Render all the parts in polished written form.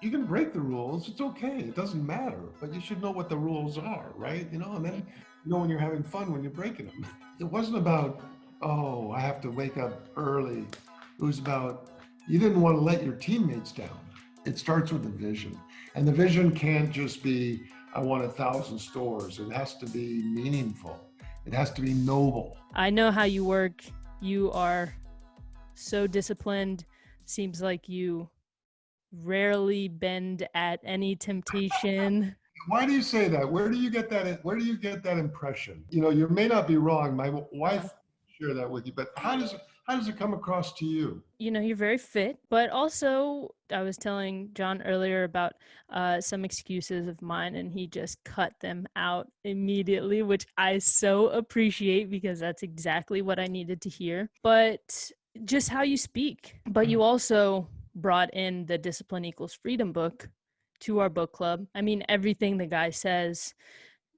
you can break the rules. It's okay. It doesn't matter, but you should know what the rules are, right? And then when you're having fun when you're breaking them. It wasn't about, oh, I have to wake up early. It was about you didn't want to let your teammates down. It starts with a vision, and the vision can't just be I want 1,000 stores. It has to be meaningful. It has to be noble. I know how you work. You are so disciplined. Seems like you rarely bend at any temptation. Why do you say that? Where do you get that? Where do you get that impression? You may not be wrong. My wife share that with you, but how does it come across to you? You're very fit, but also I was telling John earlier about some excuses of mine, and he just cut them out immediately, which I so appreciate because that's exactly what I needed to hear. But just how you speak. But you also brought in the Discipline Equals Freedom book to our book club. I mean, everything the guy says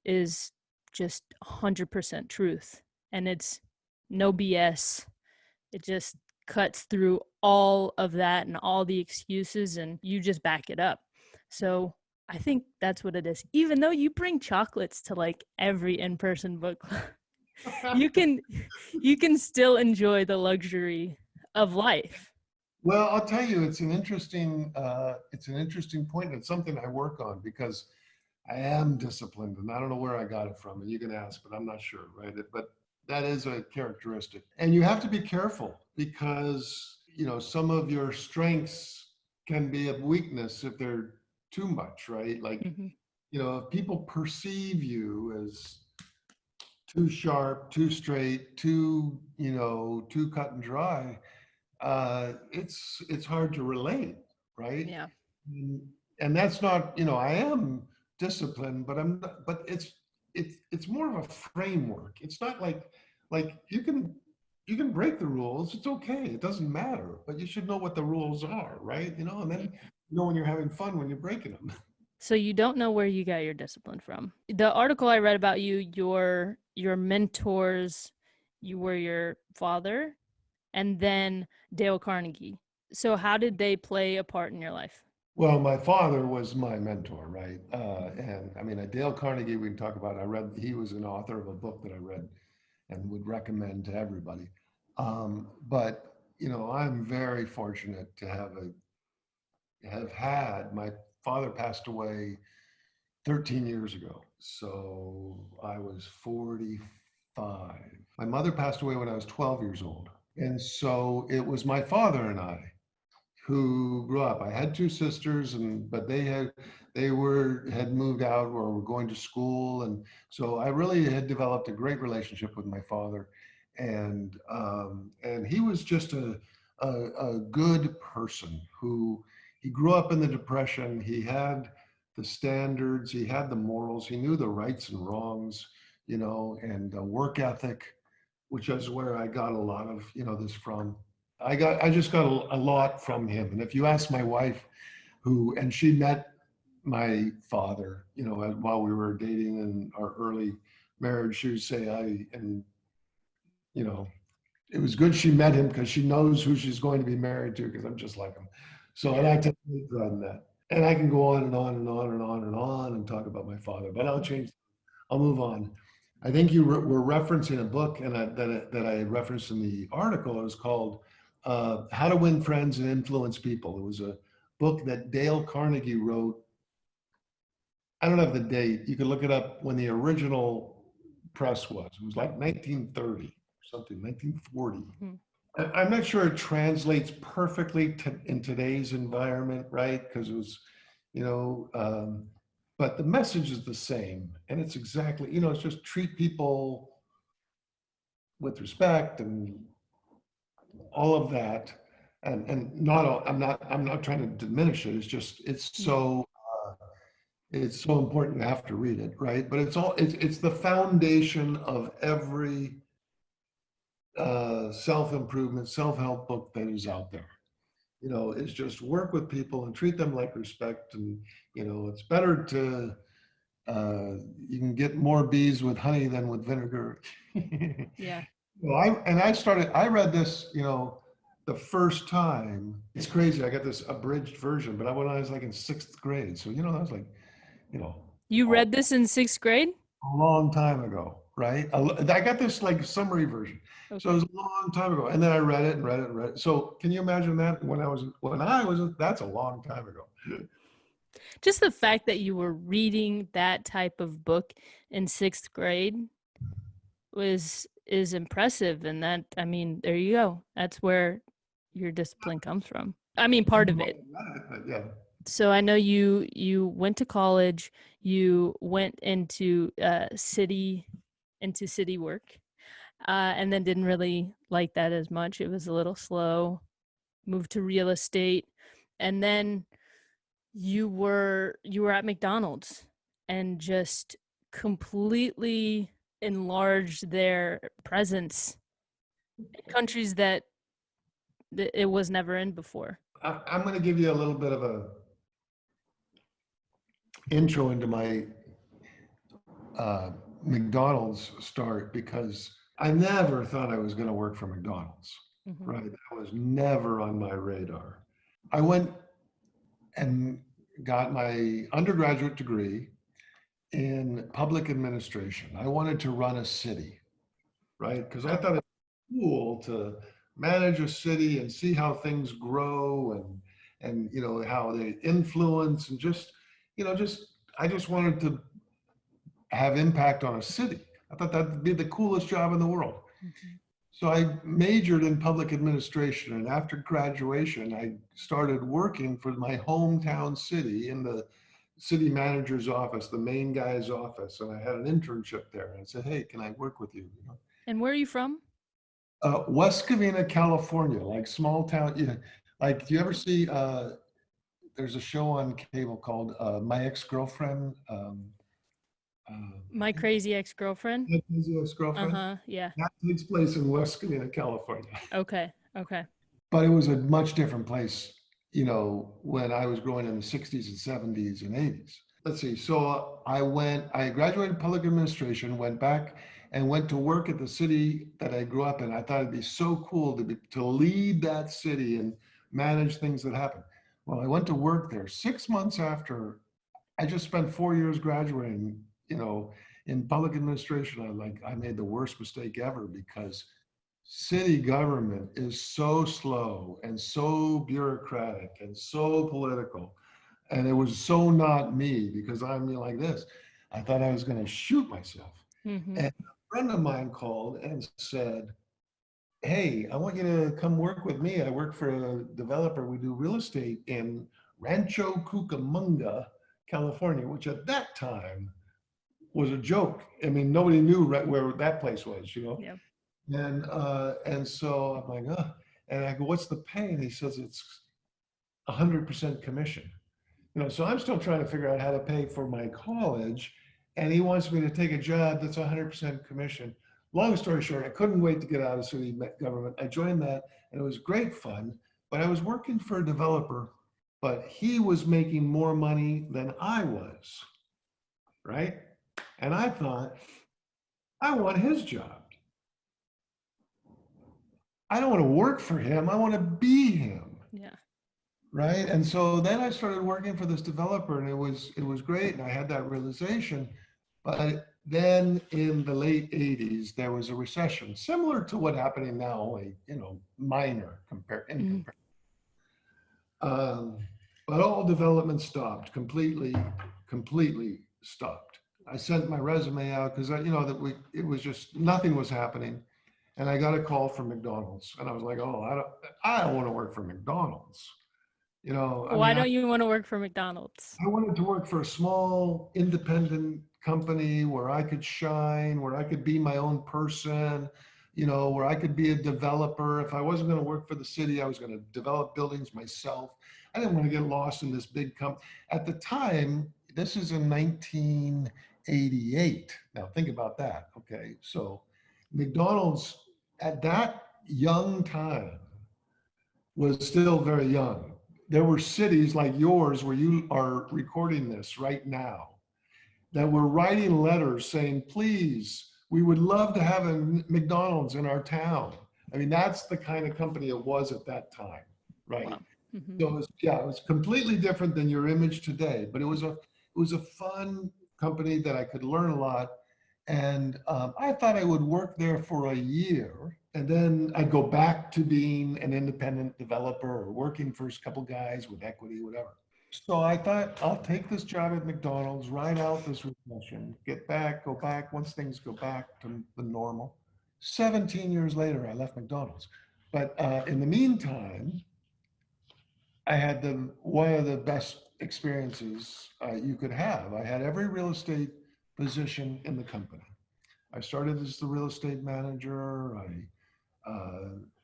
is just 100% truth, and it's no BS. It just cuts through all of that and all the excuses, and you just back it up. So I think that's what it is. Even though you bring chocolates to like every in-person book club, you can still enjoy the luxury of life. Well, I'll tell you, it's an interesting point. It's something I work on because I am disciplined, and I don't know where I got it from. And you can ask, but I'm not sure, right? But that is a characteristic, and you have to be careful because some of your strengths can be a weakness if they're too much, right? Like, if people perceive you as too sharp, too straight, too cut and dry, it's hard to relate, right? Yeah. And that's not, I am disciplined, but it's more of a framework. It's not like you can break the rules. It's okay. It doesn't matter, but you should know what the rules are, right? And then when you're having fun when you're breaking them. So you don't know where you got your discipline from. The article I read about you, your mentors, you were your father, and then Dale Carnegie. So how did they play a part in your life? Well, my father was my mentor, right? And I mean, Dale Carnegie, we can talk about. He was an author of a book that I read and would recommend to everybody. But I'm very fortunate to have had my father passed away 13 years ago. So I was 45. My mother passed away when I was 12 years old. And so it was my father and I who grew up. I had two sisters, but they had moved out or were going to school, and so I really had developed a great relationship with my father, and he was just a good person who he grew up in the Depression. He had the standards, he had the morals, he knew the rights and wrongs, and work ethic, which is where I got a lot of this from. I just got a lot from him. And if you ask my wife, and she met my father, while we were dating in our early marriage, she would say, it was good she met him because she knows who she's going to be married to because I'm just like him. So and I take pride in that. And I can go on and on and on and on and on and talk about my father, but I'll move on. I think you were referencing a book that I referenced in the article. It was called How to Win Friends and Influence People. It was a book that Dale Carnegie wrote. I don't have the date. You can look it up when the original press was. It was like 1930 or something, 1940. I'm not sure it translates perfectly in today's environment, right? Because it was, but the message is the same. And it's exactly, it's just treat people with respect and all of that. And I'm not trying to diminish it. It's just, it's so important. You have to read it, right? But it's the foundation of every self-improvement, self-help book that is out there. Is just work with people and treat them like respect. And, it's better to, you can get more bees with honey than with vinegar. Yeah. Well, I read this, the first time, it's crazy. I got this abridged version, but when I was like in 6th grade. So, that was like, you know, You a read this in 6th grade? long time ago, right? I got this like summary version. So it Okay. was a long time ago. And then I read it and read it and read it. So can you imagine that that's a long time ago. Just the fact that you were reading that type of book in 6th grade is impressive, and that, I mean, there you go. That's where your discipline comes from. I mean, part of it. Yeah. So I know you went to college, you went into city work, and then didn't really like that as much. It was a little slow. Moved to real estate, and then you were at McDonald's and just completely enlarged their presence in countries that it was never in before. I'm going to give you a little bit of a intro into my uh, McDonald's start because I never thought I was going to work for McDonald's, Mhm. right? That was never on my radar. I went and got my undergraduate degree in public administration. I wanted to run a city, right? Because I thought it was cool to manage a city and see how things grow and how they influence and just I just wanted to have impact on a city. I thought that'd be the coolest job in the world. Mhm. So I majored in public administration, and after graduation, I started working for my hometown city in the city manager's office, the main guy's office, and I had an internship there. And I said, "Hey, can I work with you?" And where are you from? West Covina, California, like small town. Yeah, like do you ever see? There's a show on cable called My Ex-Girlfriend. I My think crazy ex-girlfriend. his ex-girlfriend. Uh-huh. Yeah. That takes place in West Covina, California. Okay. Okay. But it was a much different place, when I was growing in the 60s and 70s and 80s. Let's see. So I graduated public administration, went back and went to work at the city that I grew up in. I thought it'd be so cool to lead that city and manage things that happen. Well, I went to work there 6 months after I just spent 4 years graduating, in public administration. I made the worst mistake ever because city government is so slow and so bureaucratic and so political. And it was so not me because I'm like this. I thought I was going to shoot myself. Mm-hmm. And a friend of mine called and said, "Hey, I want you to come work with me. I work for a developer. We do real estate in Rancho Cucamonga, California," which at that time was a joke. I mean, nobody knew where that place was. Yeah. And so I'm like, and I go, "What's the pay?" And he says it's 100% commission. So I'm still trying to figure out how to pay for my college, and he wants me to take a job that's 100% commission. Long story short, I couldn't wait to get out of city government. I joined that, and it was great fun. But I was working for a developer, but he was making more money than I was, right? And I thought, I want his job. I don't want to work for him. I want to be him. Yeah. Right. And so then I started working for this developer, and it was great. And I had that realization. But then in the late 80s, there was a recession, similar to what happening now, only, minor in Mhm. comparison. Um, but all development stopped completely stopped. I sent my resume out because it was just nothing was happening. And I got a call from McDonald's, and I was like, "Oh, I don't want to work for McDonald's." I Why mean, don't you want to work for McDonald's? I wanted to work for a small independent company where I could shine, where I could be my own person, where I could be a developer. If I wasn't going to work for the city, I was going to develop buildings myself. I didn't want to get lost in this big company. At the time, this is in 1988. Now think about that. Okay. So McDonald's at that young time was still very young. There were cities like yours where you are recording this right now that were writing letters saying, "Please, we would love to have a McDonald's in our town." I mean, that's the kind of company it was at that time, right? Wow. Hmm. So it was, yeah, it was completely different than your image today, but it was a fun company that I could learn a lot. And I thought I would work there for a year and then I'd go back to being an independent developer or working for a couple guys with equity, whatever. So I thought I'll take this job at McDonald's, ride out this recession, get back, go back once things go back to the normal. 17 years later, I left McDonald's. But in the meantime, I had one of the best experiences you could have. I had every real estate position in the company. I started as the real estate manager. I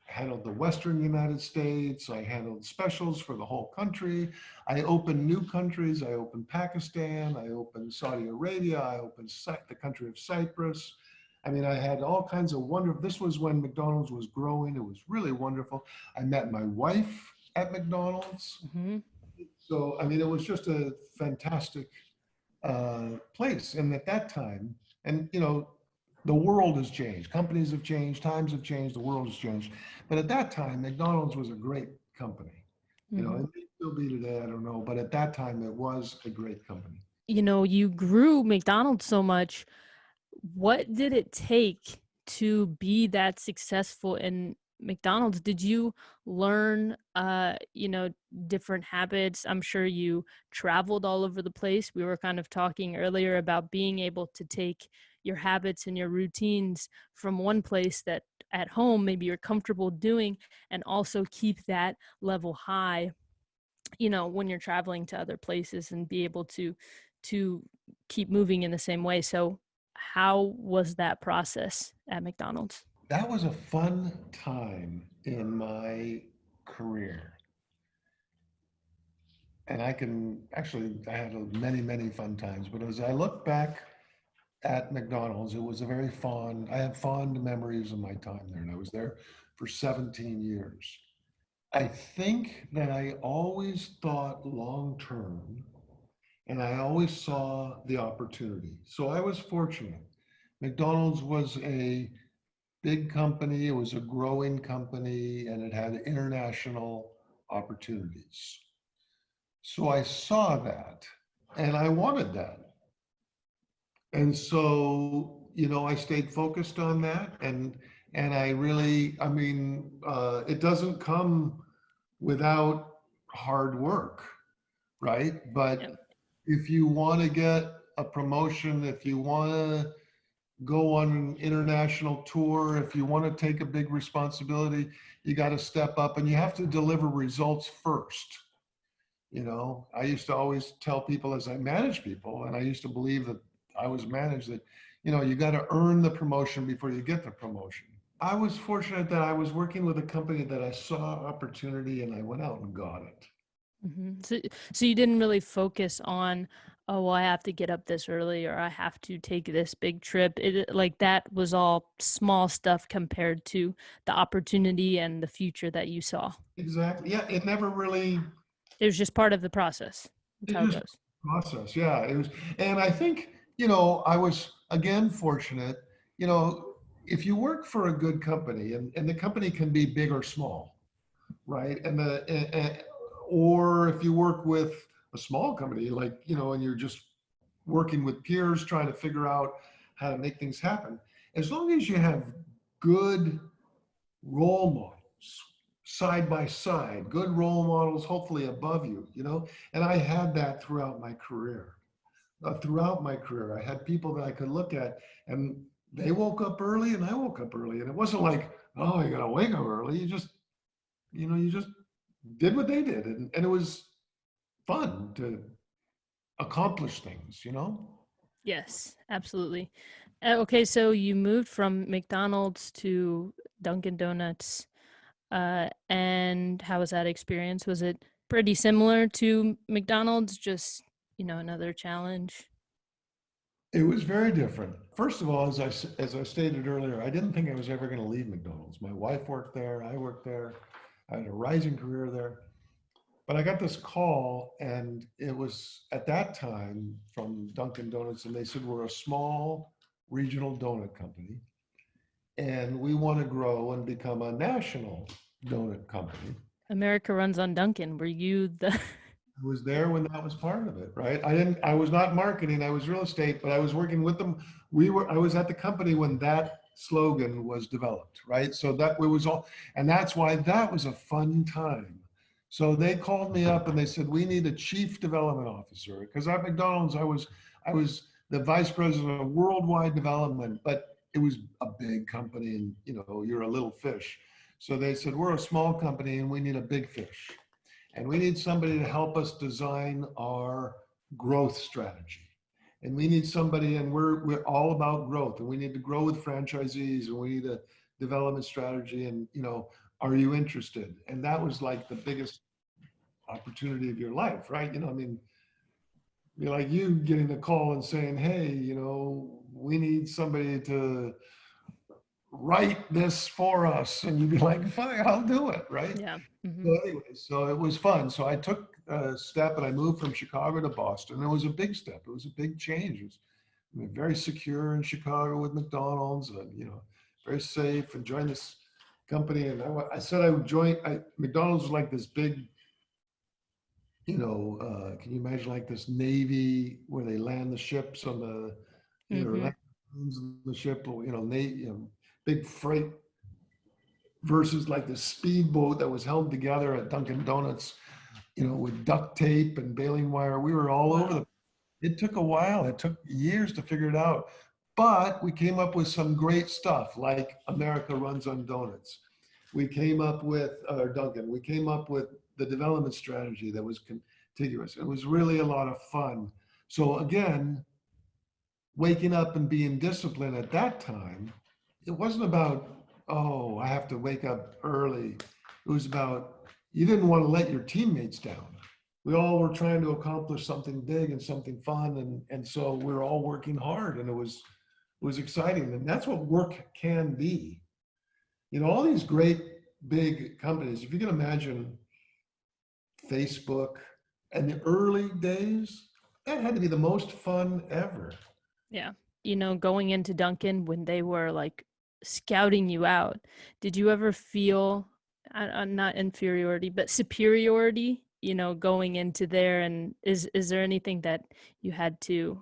handled the Western United States. I handled specials for the whole country. I opened new countries. I opened Pakistan. I opened Saudi Arabia. I opened the country of Cyprus. I mean, I had all kinds of wonderful, this was when McDonald's was growing. It was really wonderful. I met my wife at McDonald's. Hmm. So, I mean, it was just a fantastic place. And at that time, and the world has changed, companies have changed, times have changed, the world has changed. But at that time, McDonald's was a great company. Hmm. It may still be today, I don't know, but at that time, it was a great company. You grew McDonald's so much. What did it take to be that successful in McDonald's? Did you learn different habits? I'm sure you traveled all over the place. We were kind of talking earlier about being able to take your habits and your routines from one place that at home maybe you're comfortable doing, and also keep that level high, when you're traveling to other places, and be able to keep moving in the same way. So how was that process at McDonald's? That was a fun time in my career. And I had many, many fun times, but as I look back at McDonald's, it was I have fond memories of my time there, and I was there for 17 years. I think that I always thought long term and I always saw the opportunity. So I was fortunate. McDonald's was a big company, it was a growing company, and it had international opportunities. So I saw that and I wanted that. And so, I stayed focused on that and I really, I mean, it doesn't come without hard work, right? Yep. But if you want to get a promotion, if you want to go on an international tour, if you want to take a big responsibility, you got to step up and you have to deliver results first. I used to always tell people as I manage people, and I used to believe that I was managed that, you got to earn the promotion before you get the promotion. I was fortunate that I was working with a company that I saw opportunity and I went out and got it. So you didn't really focus on, oh, well, I have to get up this early, or I have to take this big trip. Like that was all small stuff compared to the opportunity and the future that you saw. Exactly. Yeah, it never really, It was just part of the process. That's it how it just goes. process. Yeah, it was. And I think, I was again fortunate, you know, if you work for a good company and the company can be big or small, right? Or if you work with a small company, like, and you're just working with peers trying to figure out how to make things happen, as long as you have good role models side by side, good role models, hopefully above you, and I had that throughout my career. I had people that I could look at and they woke up early and I woke up early. And it wasn't like, oh, you got to wake up early. You just did what they did. And it was fun to accomplish things. Yes, absolutely. Okay, so you moved from McDonald's to Dunkin' Donuts. And how was that experience? Was it pretty similar to McDonald's, just, another challenge? It was very different. First of all, as I stated earlier, I didn't think I was ever going to leave McDonald's. My wife worked there. I worked there. I had a rising career there. But I got this call, and it was at that time from Dunkin' Donuts, and they said, we're a small regional donut company. and we want to grow and become a national donut company. America runs on Dunkin'. Were you the I was there when that was part of it, right? I was not marketing, I was real estate, but I was working with them. I was at the company when that slogan was developed, right? So that it was all, and that's why that was a fun time. So they called me up and they said, we need a chief development officer. Because at McDonald's, I was the vice president of worldwide development, but it was a big company and, you know, you're a little fish. So they said, we're a small company and we need a big fish. And we need somebody to help us design our growth strategy. And we need somebody, and we're all about growth, and we need to grow with franchisees, and we need a development strategy. And, you know, are you interested? And that was like the biggest opportunity of your life, right? You know, I mean, be like you getting a call and saying, hey, you know, we need somebody to write this for us. And you'd be like, fine, I'll do it, right? Yeah. Hmm. So anyway, so it was fun. So I took a step and I moved from Chicago to Boston. It was a big step. It was a big change. It was, I mean, very secure in Chicago with McDonald's, and, you know, very safe, and joined this company. And I said I would join. McDonald's was like this big, you know, can you imagine like this Navy where they land the ships on the, you know, Hmm. lands the ship, or, you know, big freight versus like the speedboat that was held together at Dunkin Donuts, you know, with duct tape and baling wire. We were all over Wow. the. It took a while. It took years to figure it out, but we came up with some great stuff like America Runs on Donuts. We came up with Dunkin. We came up with the development strategy that was contiguous. It was really a lot of fun. So again, waking up and being disciplined at that time, it wasn't about, oh, I have to wake up early. It was about, you didn't want to let your teammates down. We all were trying to accomplish something big and something fun. And so we were all working hard, and it was exciting. And that's what work can be. You know, all these great big companies, if you can imagine Facebook in the early days, that had to be the most fun ever. Yeah. You know, going into Dunkin' when they were like scouting you out, did you ever feel not inferiority, but superiority, you know, going into there? And is there anything that you had to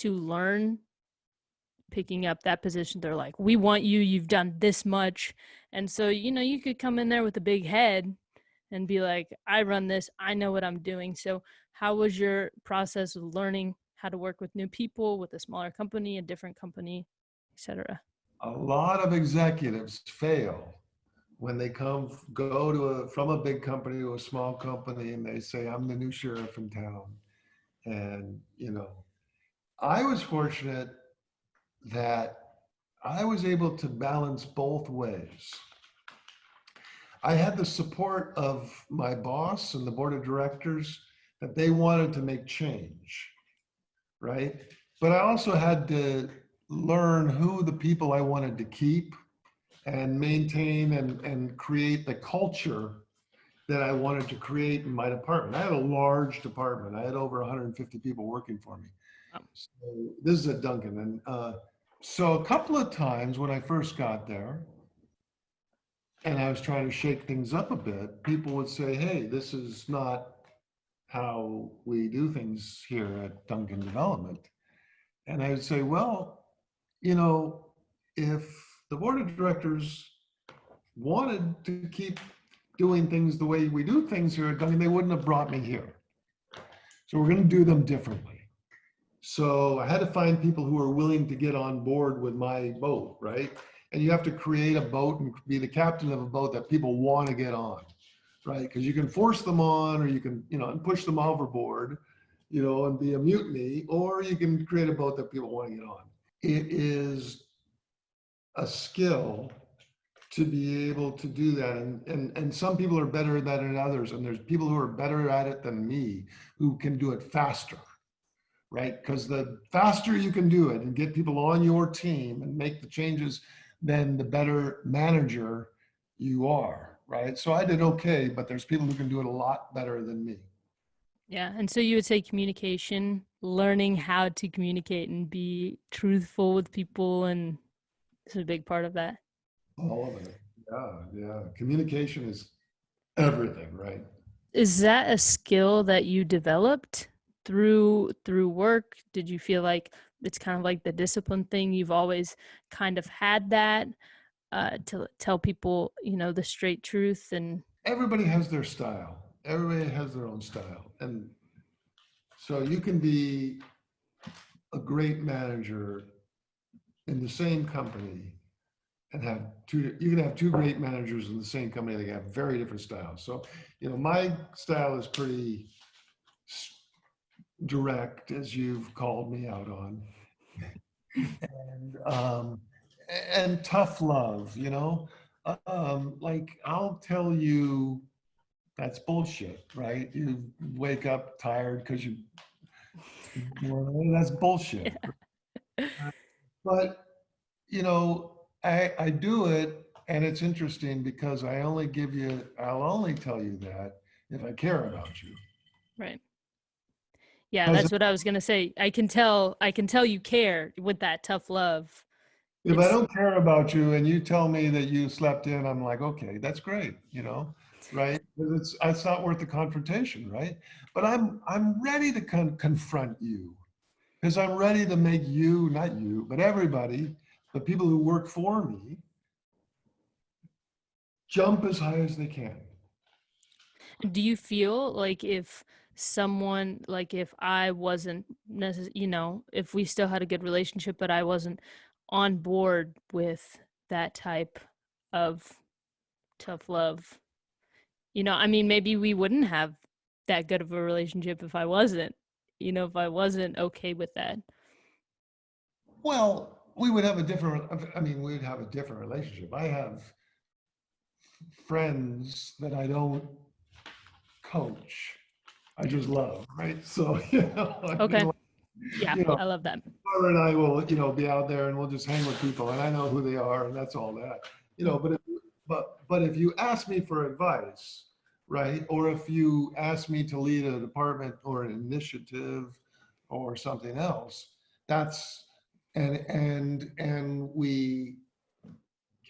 learn picking up that position? They're like, we want you, you've done this much. And so, you know, you could come in there with a big head and be like, I run this, I know what I'm doing. So how was your process of learning how to work with new people, with a smaller company, a different company, etc.? A lot of executives fail when they go to from a big company to a small company, and they say, I'm the new sheriff in town. And, you know, I was fortunate that I was able to balance both ways. I had the support of my boss and the board of directors that they wanted to make change, right? But I also had to learn who the people I wanted to keep and maintain and create the culture that I wanted to create in my department. I had a large department. I had over 150 people working for me. So this is at Dunkin'. And so a couple of times when I first got there and I was trying to shake things up a bit, people would say, hey, this is not how we do things here at Dunkin' Development. And I would say, well, you know, if the board of directors wanted to keep doing things the way we do things here at Dunkin', they wouldn't have brought me here. So we're going to do them differently. So I had to find people who are willing to get on board with my boat, right? And you have to create a boat and be the captain of a boat that people want to get on, right? Because you can force them on, or you can, you know, and push them overboard, you know, and be a mutiny, or you can create a boat that people want to get on. It is a skill to be able to do that. And some people are better at that than others. And there's people who are better at it than me who can do it faster, right? Because the faster you can do it and get people on your team and make the changes, then the better manager you are, right? So I did okay, but there's people who can do it a lot better than me. Yeah. And so you would say communication, learning how to communicate and be truthful with people, and it's a big part of that. All of it. Yeah, yeah. Communication is everything, right? Is that a skill that you developed through work? Did you feel like it's kind of like the discipline thing? You've always kind of had that to tell people, the straight truth and Everybody has their style. Everybody has their own style. And so you can be a great manager in the same company and have two, you can have two great managers in the same company that have very different styles. So, my style is pretty direct, as you've called me out on, and tough love. Like I'll tell you that's bullshit, right? You wake up tired because that's bullshit. But I do it, and it's interesting because I'll only tell you that if I care about you. right. Yeah, Because that's what I was gonna say. I can tell you care with that tough love. if I It's don't care about you and you tell me that you slept in, I'm like, okay, that's great, right? 'Cause it's not worth the confrontation, right? But I'm ready to confront you because I'm ready to make you, not you, but everybody, the people who work for me, jump as high as they can. Do you feel like if I wasn't if we still had a good relationship, but I wasn't on board with that type of tough love, I mean, maybe we wouldn't have that good of a relationship if I wasn't okay with that. Well, we would have a different, I mean, we'd have a different relationship. I have friends that I don't coach. I just love, right? So, I Okay. mean, Yeah, you know, I love that. Laura and I will, be out there and we'll just hang with people and I know who they are and that's all that, Mm. but if you ask me for advice, right? Or if you ask me to lead a department or an initiative or something else, that's, and we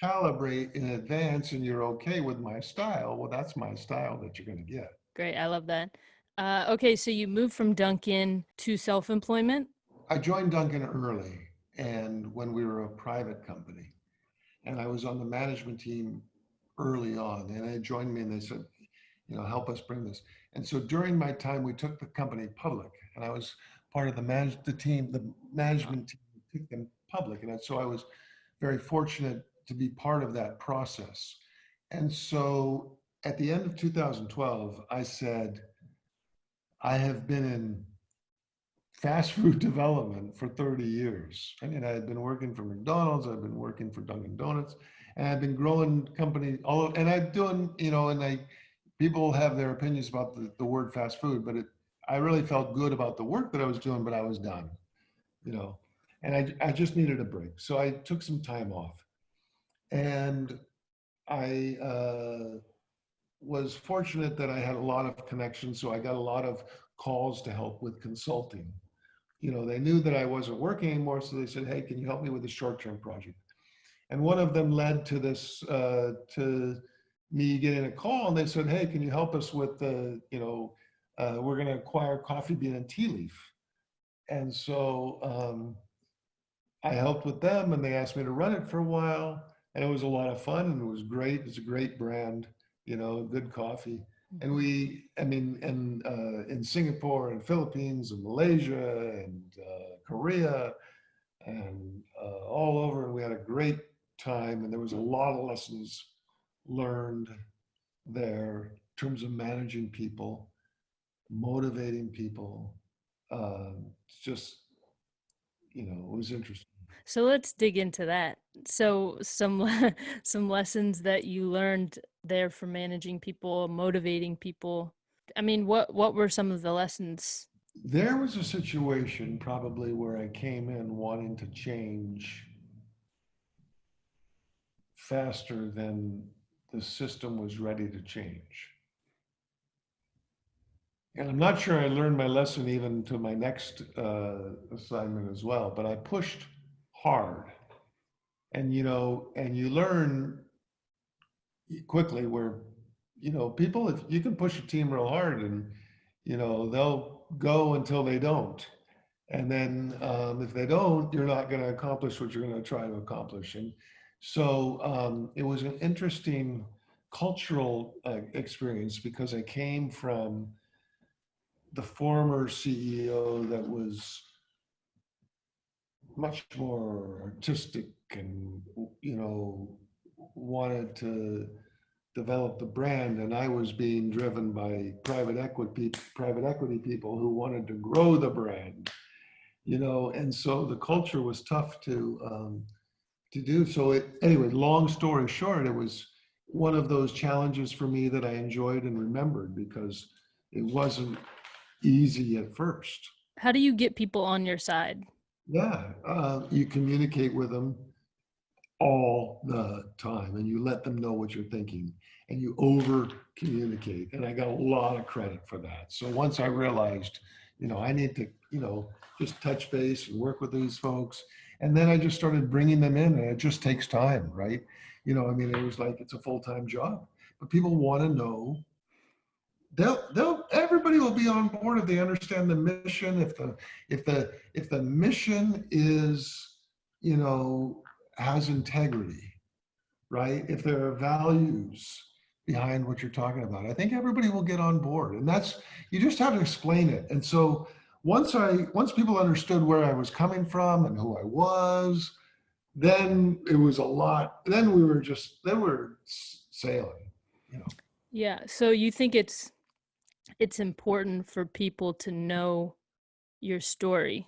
calibrate in advance and you're okay with my style, well, that's my style that you're going to get. Great, I love that. Okay, so you moved from Dunkin' to self-employment. I joined Duncan early and when we were a private company and I was on the management team early on and they joined me and they said, help us bring this. And so during my time, we took the company public and I was part of the management team took them public. And so I was very fortunate to be part of that process. And so at the end of 2012, I said, I have been in fast food development for 30 years. I mean, I had been working for McDonald's, I've been working for Dunkin' Donuts, and I've been growing company and I'm doing, and people have their opinions about the word fast food, but I really felt good about the work that I was doing, but I was done, you know, and I just needed a break. So I took some time off and I was fortunate that I had a lot of connections. So I got a lot of calls to help with consulting. They knew that I wasn't working anymore. So they said, hey, can you help me with a short-term project? And one of them led to this, to me getting a call and they said, hey, can you help us with we're going to acquire coffee bean and tea leaf. And so I helped with them and they asked me to run it for a while. And it was a lot of fun and it was great. It's a great brand, good coffee. And in Singapore and Philippines and Malaysia and Korea and all over. And we had a great time. And there was a lot of lessons learned there in terms of managing people, motivating people. It's just, it was interesting. So let's dig into that. So some lessons that you learned there for managing people, motivating people. I mean, what were some of the lessons? There was a situation probably where I came in wanting to change faster than the system was ready to change. And I'm not sure I learned my lesson even to my next assignment as well, but I pushed hard And, and you learn quickly where, people, if you can push a team real hard and, they'll go until they don't. And then if they don't, you're not going to accomplish what you're going to try to accomplish. And so it was an interesting cultural experience because I came from the former CEO that was much more artistic and, wanted to develop the brand. And I was being driven by private equity people who wanted to grow the brand, and so the culture was tough to do. So anyway, long story short, it was one of those challenges for me that I enjoyed and remembered because it wasn't easy at first. How do you get people on your side? Yeah, you communicate with them all the time and you let them know what you're thinking and you over communicate. And I got a lot of credit for that. So once I realized, I need to, just touch base and work with these folks. And then I just started bringing them in, and it just takes time, right? I mean, it was like it's a full-time job, but people want to know. Everybody will be on board if they understand the mission. If the mission is, you know, has integrity, right? If there are values behind what you're talking about, I think everybody will get on board. And that's, you just have to explain it. And so once people understood where I was coming from and who I was, then it was a lot. Then we're sailing, you know. Yeah. So you think it's important for people to know your story.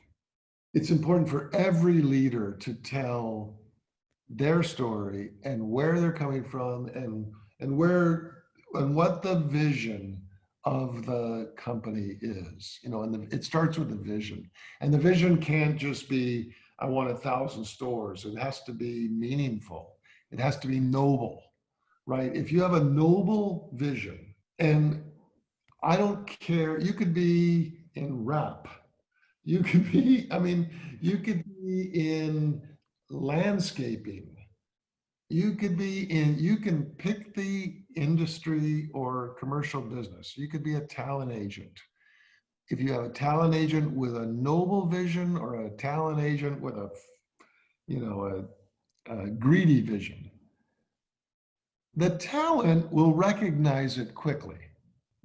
It's important for every leader to tell their story and where they're coming from and where and what the vision of the company is, and it starts with the vision, and the vision can't just be I want 1,000 stores. It has to be meaningful, it has to be noble, right? If you have a noble vision, and I don't care, you could be in rap, you could be, I mean, you could be in landscaping, you can pick the industry or commercial business. You could be a talent agent. If you have a talent agent with a noble vision or a talent agent with a greedy vision, the talent will recognize it quickly.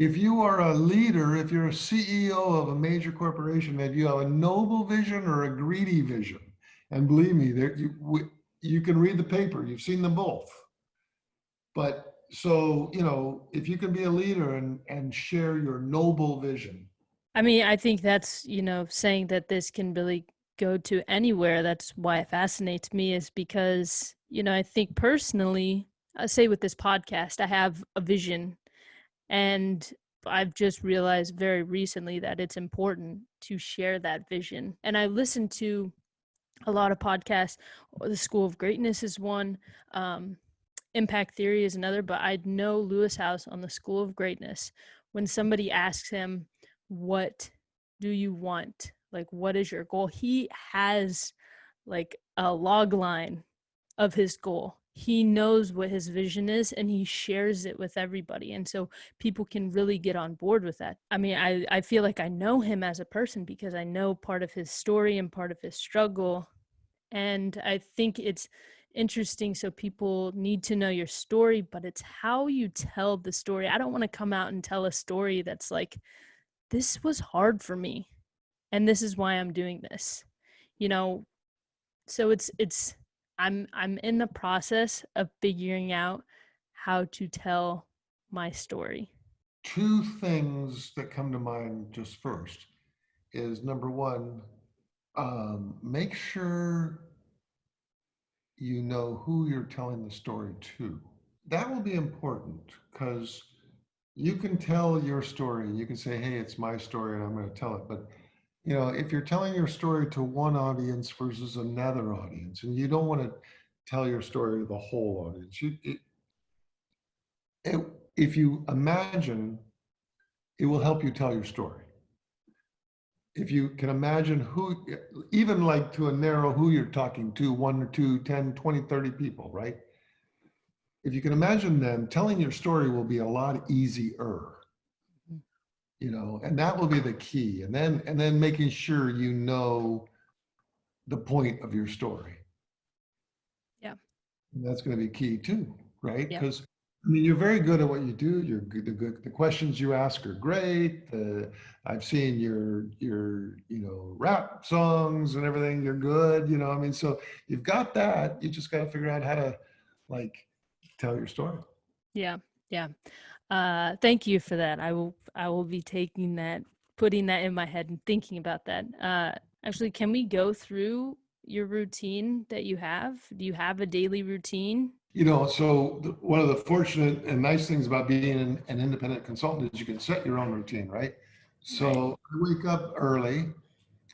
If you are a leader, if you're a CEO of a major corporation, that you have a noble vision or a greedy vision, and believe me, you can read the paper, you've seen them both. But so, if you can be a leader and share your noble vision. I mean, I think that's, saying that this can really go to anywhere. That's why it fascinates me, is because, I think personally, I say with this podcast, I have a vision, and I've just realized very recently that it's important to share that vision. And I listen to a lot of podcasts. The School of Greatness is one. Impact Theory is another, but I know Lewis House on the School of Greatness. When somebody asks him, what do you want? Like, what is your goal? He has like a log line of his goal. He knows what his vision is and he shares it with everybody. And so people can really get on board with that. I mean, I feel like I know him as a person because I know part of his story and part of his struggle. And I think it's interesting. So people need to know your story, but it's how you tell the story. I don't want to come out and tell a story that's like, this was hard for me and this is why I'm doing this. You know, so it's I'm in the process of figuring out how to tell my story. Two things that come to mind just first is number one, make sure you know who you're telling the story to. That will be important because you can tell your story. You can say, hey, it's my story and I'm going to tell it. But, if you're telling your story to one audience versus another audience, and you don't want to tell your story to the whole audience, it, if you imagine, it will help you tell your story. if you can imagine who, even like to a narrow who you're talking to, 1 or 2, 10, 20, 30 people, right? If you can imagine them, telling your story will be a lot easier, and that will be the key. And then making sure the point of your story. Yeah. And that's going to be key too, right? Yeah. Because I mean, you're very good at what you do. You're good. The questions you ask are great. I've seen your rap songs and everything. You're good. I mean, so you've got that. You just got to figure out how to like tell your story. Yeah. Yeah. Thank you for that. I will be taking that, putting that in my head and thinking about that. Actually, can we go through your routine that you have? Do you have a daily routine? So one of the fortunate and nice things about being an independent consultant is you can set your own routine, right? Right. So I wake up early.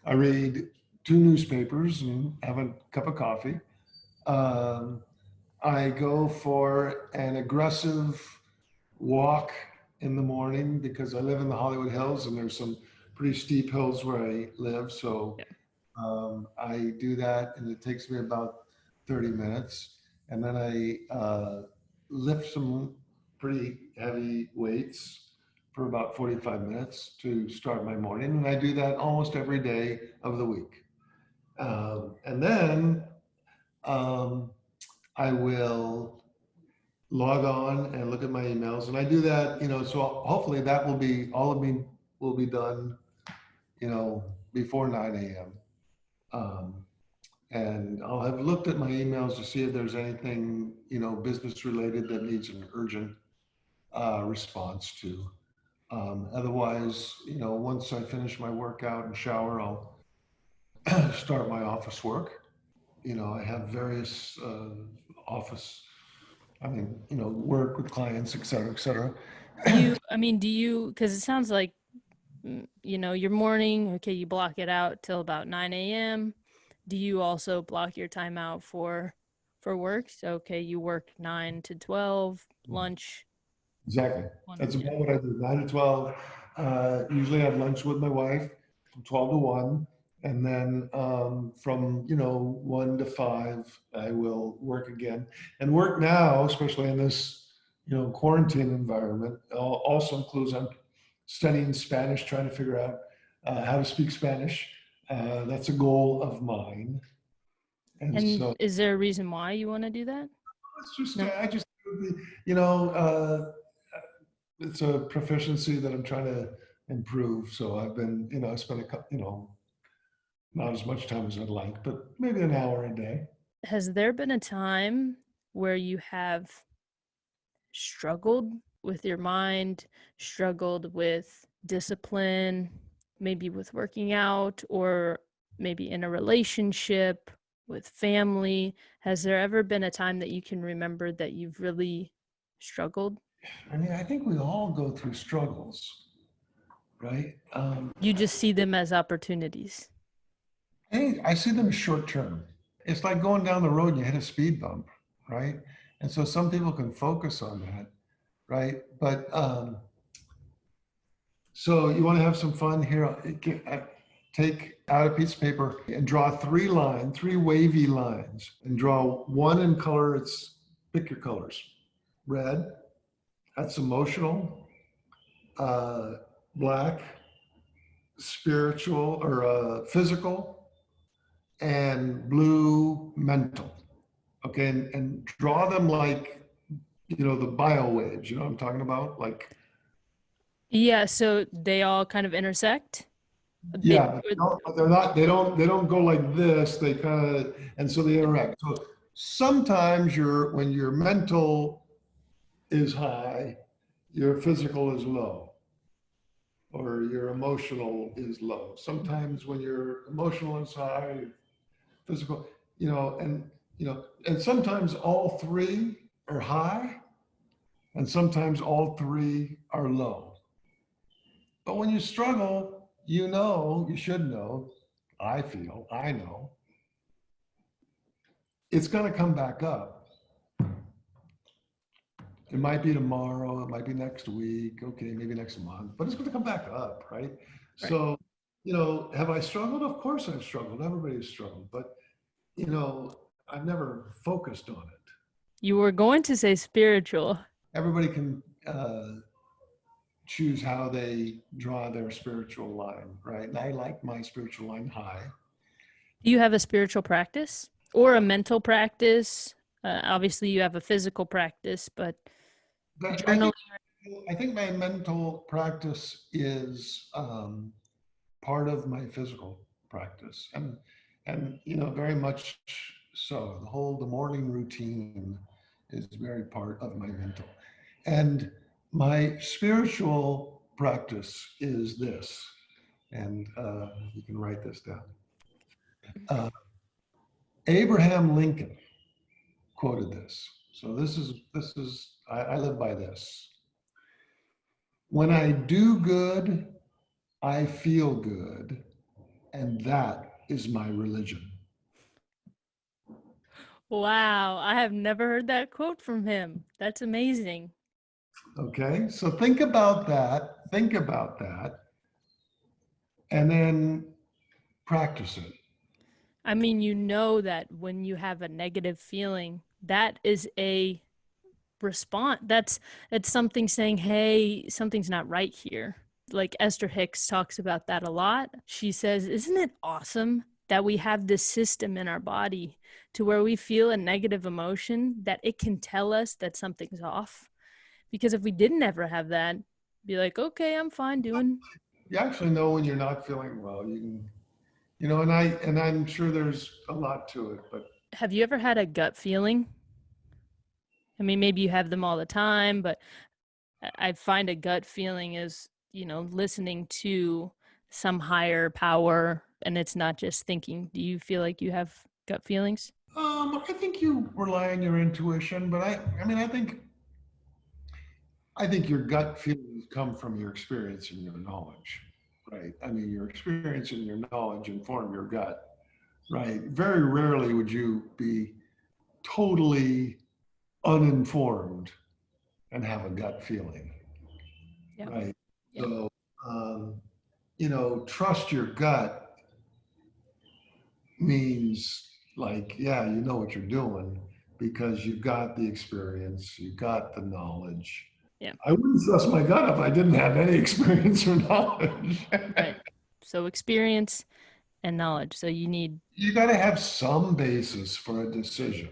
I read 2 newspapers and have a cup of coffee. Um, I go for an aggressive walk in the morning because I live in the Hollywood Hills and there's some pretty steep hills where I live. So Yeah. I do that and it takes me about 30 minutes. And then I lift some pretty heavy weights for about 45 minutes to start my morning. And I do that almost every day of the week. And then um, I will log on and look at my emails. And I do that, so hopefully that will be, all of me will be done, before 9 a.m. Um, and I'll have looked at my emails to see if there's anything, business related that needs an urgent response to. Otherwise, once I finish my workout and shower, I'll start my office work. I have various office, I mean, work with clients, et cetera, et cetera. Do you, because it sounds like, your morning, okay, you block it out till about 9 a.m. Do you also block your time out for work? So, okay, you work 9 to 12, lunch, Exactly. 1 to That's 2. about what I do, 9 to 12. Usually I have lunch with my wife from 12 to 1. And then from, 1 to 5, I will work again. And work now, especially in this, quarantine environment, also includes I'm studying Spanish, trying to figure out how to speak Spanish. That's a goal of mine. And And so is there a reason why you want to do that? it's just, No. I just, you know, uh, it's a proficiency that I'm trying to improve. So I've been, I spend a couple, not as much time as I'd like, but maybe an hour a day. Has there been a time where you have struggled with your mind, struggled with discipline, maybe with working out, or maybe in a relationship with family? Has there ever been a time that you can remember that you've really struggled? I mean, I think we all go through struggles, right? You just see them as opportunities. I see them as short term. It's like going down the road and you hit a speed bump, right? And so some people can focus on that, right? But so you want to have some fun here? Take out a piece of paper and draw 3 wavy lines, and draw one in color. Pick your colors. Red, that's emotional. Uh, Black, spiritual or physical, and blue, mental. Okay, and draw them like the bio waves. You know what I'm talking about? Like, Yeah, so they all kind of intersect. They, yeah, but they're not. They don't go like this. They kind of, and so they interact. So sometimes when your mental is high, your physical is low, or your emotional is low. Sometimes when your emotional is high, physical, and sometimes all three are high, and sometimes all three are low. But when you struggle, you should know, I know, it's going to come back up. It might be tomorrow, it might be next week, okay, maybe next month, but it's going to come back up, right? right. So Have I struggled? Of course I've struggled. Everybody's struggled, but I've never focused on it. You were going to say spiritual. Everybody can choose how they draw their spiritual line, right? And I like my spiritual line high. Do you have a spiritual practice or a mental practice? Obviously, you have a physical practice, but But journaling. I think my mental practice is part of my physical practice, and very much so. The morning routine is very part of my mental, and my spiritual practice is this, and you can write this down. Uh, Abraham Lincoln quoted this. So this is I live by this. When I do good, I feel good, and that is my religion. Wow, I have never heard that quote from him. That's amazing. Okay, so think about that. Think about that, and then practice it. I mean, you know that when you have a negative feeling, that is a response. That's something saying, "Hey, something's not right here." Like Esther Hicks talks about that a lot. She says, "Isn't it awesome that we have this system in our body to where we feel a negative emotion that it can tell us that something's off?" Because if we didn't ever have that, be like, "Okay, I'm fine doing." You actually know when you're not feeling well. You can, and I'm sure there's a lot to it, but Have you ever had a gut feeling? I mean, maybe you have them all the time, but I find a gut feeling is, listening to some higher power and it's not just thinking. Do you feel like you have gut feelings? I think you rely on your intuition, but I mean, I think your gut feelings come from your experience and your knowledge, right? I mean, your experience and your knowledge inform your gut, right? Very rarely would you be totally uninformed and have a gut feeling, Yeah. right? Yeah. So, um, trust your gut means like, yeah, you know what you're doing because you've got the experience, you've got the knowledge. Yeah. I wouldn't trust my gut if I didn't have any experience or knowledge. Right. So experience and knowledge. So you need, You got to have some basis for a decision.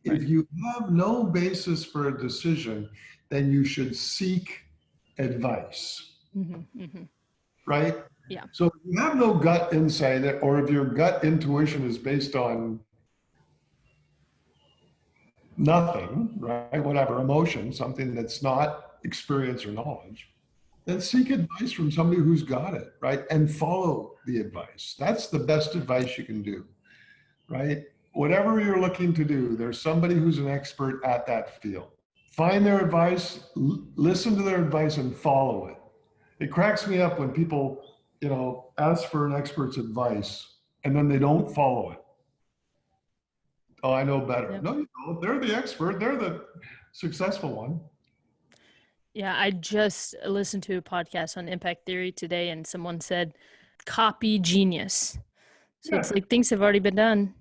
right. If you have no basis for a decision, then you should seek advice, Hmm. right? Yeah. So if you have no gut insight, or if your gut intuition is based on nothing, right? Whatever, emotion, something that's not experience or knowledge, then seek advice from somebody who's got it, right? And follow the advice. That's the best advice you can do, right? Whatever you're looking to do, there's somebody who's an expert at that field. Find their advice, listen to their advice, and follow it. It cracks me up when people, ask for an expert's advice and then they don't follow it. Oh, I know better. Yeah. No, you don't. They're the expert. They're the successful one. Yeah. I just listened to a podcast on impact theory today and someone said, copy genius. So it's Yeah, like things have already been done.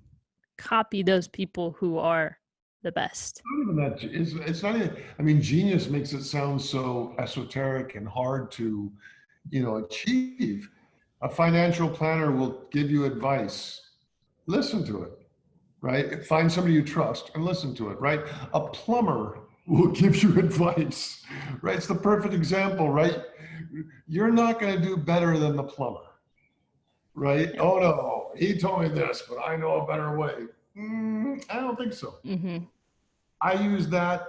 Copy those people who are the best. not even that. It's not even. I mean, genius makes it sound so esoteric and hard to, achieve. A financial planner will give you advice. Listen to it, right? Find somebody you trust and listen to it, right? A plumber will give you advice, right? It's the perfect example, right? You're not going to do better than the plumber, right? Yeah. Oh no, he told me this, but I know a better way. I don't think so. Hmm. I use that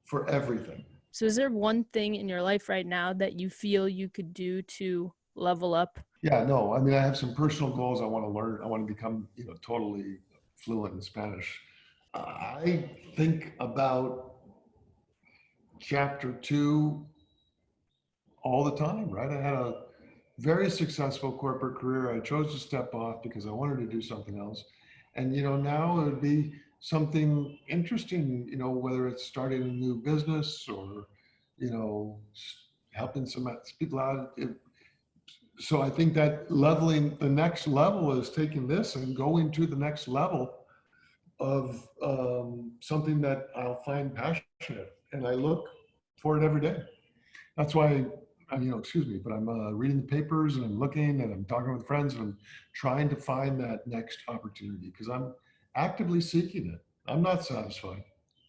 for everything. So, is there one thing in your life right now that you feel you could do to level up? Yeah, no, I mean, I have some personal goals I want to learn. I want to become, totally fluent in Spanish. I think about chapter two all the time, right? I had a very successful corporate career. I chose to step off because I wanted to do something else. And, now it would be something interesting, whether it's starting a new business or, helping some people out. So I think that leveling, the next level is taking this and going to the next level of something that I'll find passionate, and I look for it every day. That's why excuse me, but I'm reading the papers and I'm looking and I'm talking with friends and I'm trying to find that next opportunity because I'm actively seeking it. I'm not satisfied.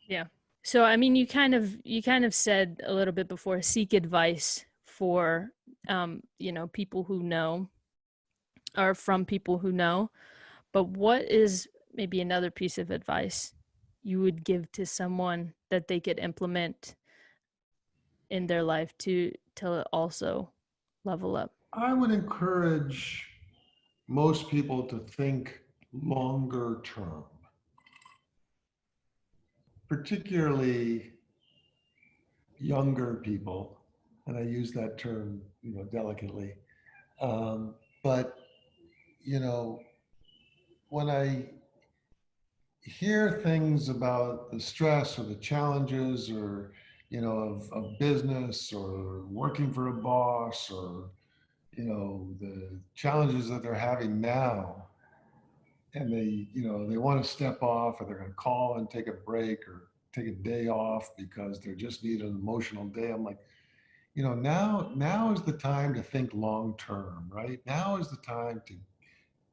Yeah. So I mean, you kind of said a little bit before, seek advice for people who know, or from people who know. But what is maybe another piece of advice you would give to someone that they could implement in their life to also level up? I would encourage most people to think longer term, particularly younger people, and I use that term, delicately. But you know, when I hear things about the stress or the challenges or of business or working for a boss or the challenges that they're having now, and they want to step off or they're going to call and take a break or take a day off because they just need an emotional day. I'm like, now is the time to think long term, right? Now is the time to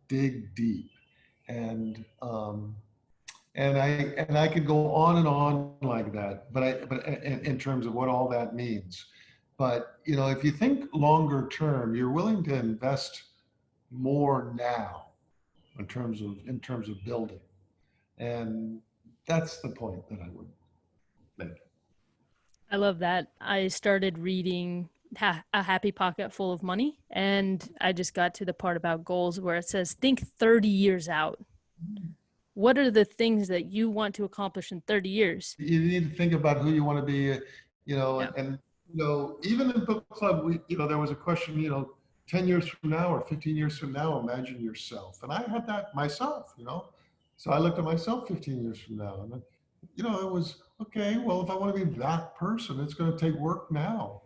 dig deep. And um, and I could go on and on like that, but in terms of what all that means. But if you think longer term, you're willing to invest more now in terms of building, and that's the point that I would make. I love that. I started reading A Happy Pocket Full of Money, and I just got to the part about goals where it says, think 30 years out. What are the things that you want to accomplish in 30 years? You need to think about who you want to be, Yeah. and even in book club, there was a question, 10 years from now or 15 years from now, imagine yourself. And I had that myself, so I looked at myself 15 years from now, and it was okay. Well, if I want to be that person, it's going to take work now.